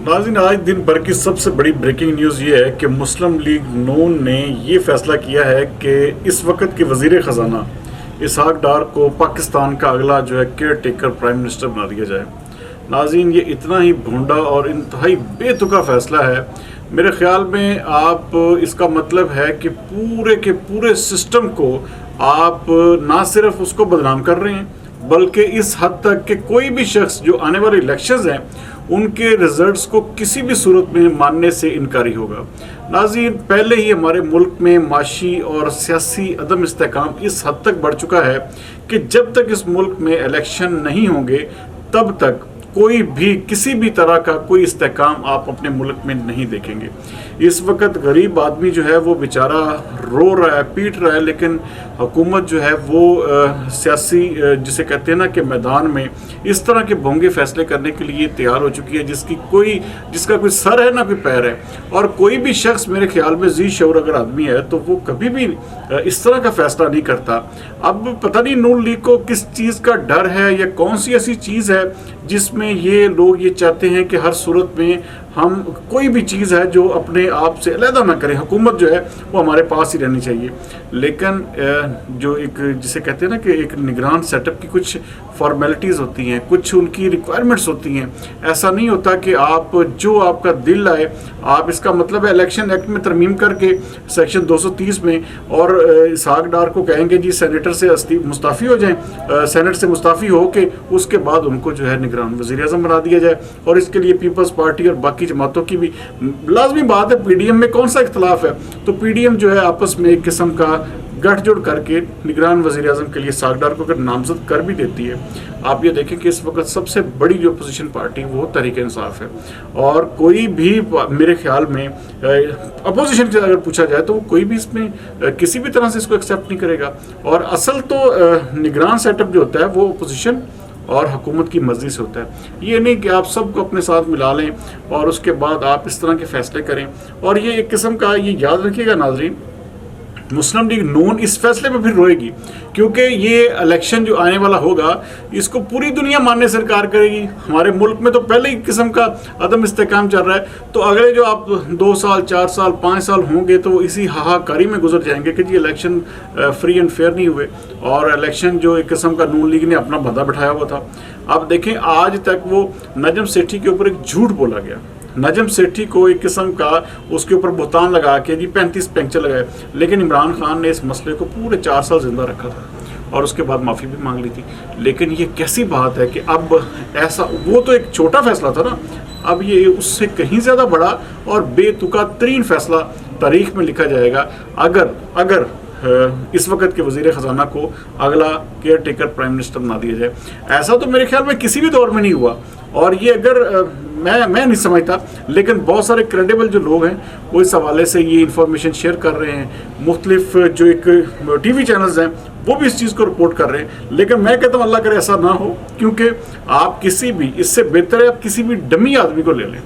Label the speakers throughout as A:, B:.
A: ناظرین، آج دن بھر کی سب سے بڑی بریکنگ نیوز یہ ہے کہ مسلم لیگ نون نے یہ فیصلہ کیا ہے کہ اس وقت کے وزیر خزانہ اسحاق ڈار کو پاکستان کا اگلا کیئر ٹیکر پرائم منسٹر بنا دیا جائے۔ ناظرین، یہ اتنا ہی بھونڈا اور انتہائی بے تکا فیصلہ ہے۔ میرے خیال میں آپ اس کا مطلب ہے کہ پورے کے پورے سسٹم کو آپ نہ صرف اس کو بدنام کر رہے ہیں، بلکہ اس حد تک کہ کوئی بھی شخص جو آنے والے الیکشنز ہیں ان کے ریزلٹس کو کسی بھی صورت میں ماننے سے انکاری ہوگا۔ ناظرین، پہلے ہی ہمارے ملک میں معاشی اور سیاسی عدم استحکام اس حد تک بڑھ چکا ہے کہ جب تک اس ملک میں الیکشن نہیں ہوں گے تب تک کوئی بھی کسی بھی طرح کا کوئی استحکام آپ اپنے ملک میں نہیں دیکھیں گے۔ اس وقت غریب آدمی وہ بیچارہ رو رہا ہے، پیٹ رہا ہے، لیکن حکومت وہ سیاسی جسے کہتے ہیں نا کہ میدان میں اس طرح کے بھونگے فیصلے کرنے کے لیے تیار ہو چکی ہے جس کا کوئی سر ہے نہ کوئی پیر ہے۔ اور کوئی بھی شخص میرے خیال میں ذی شعور اگر آدمی ہے تو وہ کبھی بھی اس طرح کا فیصلہ نہیں کرتا۔ اب پتہ نہیں نون لیگ کو کس چیز کا ڈر ہے یا کون سی ایسی چیز ہے جس میں یہ لوگ یہ چاہتے ہیں کہ ہر صورت میں ہم کوئی بھی چیز ہے جو اپنے آپ سے علیحدہ نہ کریں، حکومت وہ ہمارے پاس ہی رہنی چاہیے۔ لیکن جو ایک جسے کہتے ہیں نا کہ ایک نگران سیٹ اپ کی کچھ فارمیلٹیز ہوتی ہیں، کچھ ان کی ریکوائرمنٹس ہوتی ہیں۔ ایسا نہیں ہوتا کہ آپ جو آپ کا دل آئے آپ اس کا مطلب ہے الیکشن ایکٹ میں ترمیم کر کے سیکشن 230 میں اور اسحاق ڈار کو کہیں گے جی سینیٹر سے مستعفی ہو جائیں، سینٹ سے مستعفی ہو کے اس کے بعد ان کو نگران وزیر اعظم بنا دیا جائے۔ اور اس کے لیے پیپلز پارٹی اور باقی جماعتوں کی بھی لازمی بات ہے۔ پی ڈی ایم میں کون سا اختلاف ہے؟ تو پی ڈی ایم آپس میں ایک قسم کا گٹھ جوڑ کر کے نگران وزیر اعظم کے لیے اسحاق ڈار کو اگر نامزد کر بھی دیتی ہے۔ آپ یہ دیکھیں کہ اس وقت سب سے بڑی جو اپوزیشن پارٹی وہ تحریک انصاف ہے، اور کوئی بھی میرے خیال میں اپوزیشن سے اگر پوچھا جائے تو وہ کوئی بھی اس میں کسی بھی طرح سے اس کو ایکسیپٹ نہیں کرے گا۔ اور اصل تو نگران سیٹ اپ جو ہوتا ہے وہ اپوزیشن اور حکومت کی مرضی سے ہوتا ہے۔ یہ نہیں کہ آپ سب کو اپنے ساتھ ملا لیں اور اس کے بعد آپ اس طرح کے فیصلے کریں۔ اور یہ ایک قسم کا یہ یاد رکھیے گا ناظرین، مسلم لیگ نون اس فیصلے میں پھر روئے گی، کیونکہ یہ الیکشن جو آنے والا ہوگا اس کو پوری دنیا ماننے سے انکار کرے گی۔ ہمارے ملک میں تو پہلے ہی قسم کا عدم استحکام چل رہا ہے، تو اگلے جو آپ 2 سال 4 سال 5 سال ہوں گے تو وہ اسی ہاہاکاری میں گزر جائیں گے کہ جی الیکشن فری اینڈ فیئر نہیں ہوئے، اور الیکشن جو ایک قسم کا نون لیگ نے اپنا بندہ بٹھایا ہوا تھا۔ آپ دیکھیں آج تک وہ نجم سیٹھی کے اوپر ایک جھوٹ بولا گیا، نجم سیٹھی کو ایک قسم کا اس کے اوپر بہتان لگا کے 35 پینچر لگائے، لیکن عمران خان نے اس مسئلے کو پورے 4 سال زندہ رکھا تھا اور اس کے بعد معافی بھی مانگ لی تھی۔ لیکن یہ کیسی بات ہے کہ اب ایسا، وہ تو ایک چھوٹا فیصلہ تھا نا، اب یہ اس سے کہیں زیادہ بڑا اور بے تکا ترین فیصلہ تاریخ میں لکھا جائے گا اگر اس وقت کے وزیر خزانہ کو اگلا کیئر ٹیکر پرائم منسٹر بنا دیا جائے۔ ایسا تو میرے خیال میں کسی بھی دور میں نہیں ہوا، اور یہ اگر میں نہیں سمجھتا، لیکن بہت سارے کریڈیبل جو لوگ ہیں وہ اس حوالے سے یہ انفارمیشن شیئر کر رہے ہیں، مختلف جو ایک ٹی وی چینلز ہیں وہ بھی اس چیز کو رپورٹ کر رہے ہیں۔ لیکن میں کہتا ہوں اللہ کرے ایسا نہ ہو، کیونکہ آپ کسی بھی، اس سے بہتر ہے آپ کسی بھی ڈمی آدمی کو لے لیں،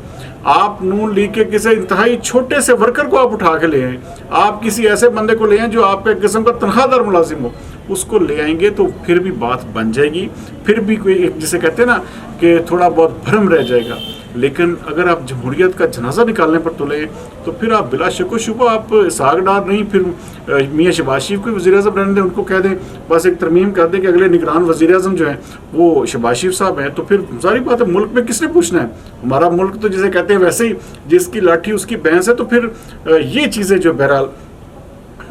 A: آپ نون لیگ کے کسی انتہائی چھوٹے سے ورکر کو آپ اٹھا کے لے آئیں، آپ کسی ایسے بندے کو لے آئیں جو آپ کا ایک قسم کا تنخواہ دار ملازم ہو، اس کو لے آئیں گے تو پھر بھی بات بن جائے گی، پھر بھی کوئی جسے کہتے ہیں نا کہ تھوڑا بہت بھرم رہ جائے گا۔ لیکن اگر آپ جمہوریت کا جنازہ نکالنے پر تلے تو پھر آپ بلا شک و شبہ آپ اسحاق ڈار نہیں، پھر میاں شہباز شریف کو وزیر اعظم رہنے دیں، ان کو کہہ دیں بس ایک ترمیم کر دیں کہ اگلے نگران وزیر اعظم جو ہیں وہ شہباز شریف صاحب ہیں، تو پھر ظاہر بات ہے ملک میں کس نے پوچھنا ہے؟ ہمارا ملک تو جسے کہتے ہیں ویسے ہی جس کی لاٹھی اس کی بھینس ہے۔ تو پھر یہ چیزیں جو بہرحال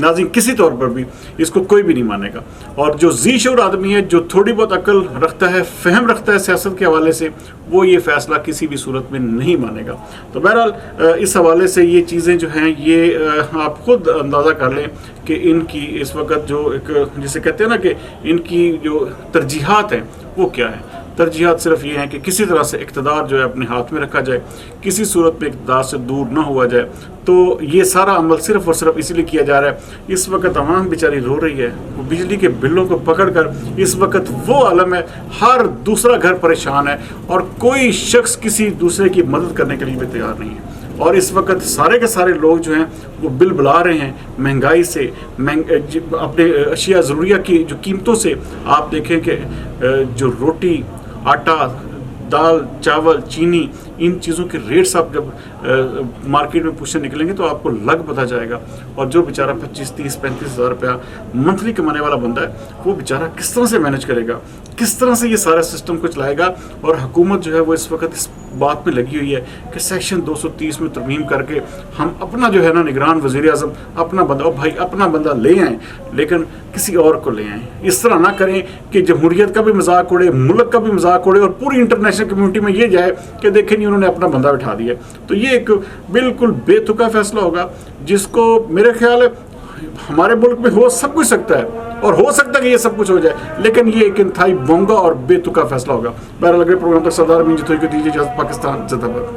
A: ناظرین کسی طور پر بھی اس کو کوئی بھی نہیں مانے گا، اور جو ذی شعور آدمی ہے، جو تھوڑی بہت عقل رکھتا ہے، فہم رکھتا ہے سیاست کے حوالے سے، وہ یہ فیصلہ کسی بھی صورت میں نہیں مانے گا۔ تو بہرحال اس حوالے سے یہ چیزیں جو ہیں یہ آپ خود اندازہ کر لیں کہ ان کی اس وقت جو ایک جسے کہتے ہیں نا کہ ان کی جو ترجیحات ہیں وہ کیا ہیں۔ ترجیحات صرف یہ ہیں کہ کسی طرح سے اقتدار جو ہے اپنے ہاتھ میں رکھا جائے، کسی صورت میں اقتدار سے دور نہ ہوا جائے۔ تو یہ سارا عمل صرف اور صرف اسی لیے کیا جا رہا ہے۔ اس وقت عوام بیچاری رو رہی ہے، وہ بجلی کے بلوں کو پکڑ کر اس وقت وہ عالم ہے، ہر دوسرا گھر پریشان ہے اور کوئی شخص کسی دوسرے کی مدد کرنے کے لیے بھی تیار نہیں ہے۔ اور اس وقت سارے کے سارے لوگ جو ہیں وہ بل بلا رہے ہیں مہنگائی سے، اپنے اشیاء ضروریہ کی جو قیمتوں سے۔ آپ دیکھیں کہ جو روٹی، آٹا، دال، چاول، چینی، ان چیزوں کے ریٹس آپ جب مارکیٹ میں پوچھنے نکلیں گے تو آپ کو لگ پتہ جائے گا. اور جو بیچارہ 25, 30, 35 ہزار روپیہ منتھلی کمانے والا بندہ ہے وہ بیچارہ کس طرح سے مینج کرے گا, کس طرح سے یہ سارا سسٹم کو چلائے گا. اور حکومت جو ہے وہ اس وقت اس بات میں لگی ہوئی ہے کہ سیکشن 230 میں ترمیم کر کے ہم اپنا جو ہے نا نگران وزیر اعظم اپنا بندہ, اور بھائی اپنا بندہ لے آئیں لیکن کسی اور کو لے آئیں. اس طرح نہ کریں کہ جمہوریت کا بھی مذاق اڑے, ملک کا بھی مذاق اڑے اور پوری انٹرنیشنل کمیونٹی میں یہ جائے کہ دیکھیں نہیں انہوں نے اپنا بندہ بٹھا دیا. تو یہ ایک بالکل بے تکا فیصلہ ہوگا جس کو میرے خیال ہے ہمارے ملک میں ہو سب کچھ سکتا ہے, اور ہو سکتا ہے کہ یہ سب کچھ ہو جائے, لیکن یہ ایک انتہائی بونگا اور بے تکا فیصلہ ہوگا. بہرحال اگلے پروگرام تک سردار امین جتوئی کو دیجیے اجازت. پاکستان زندہ باد.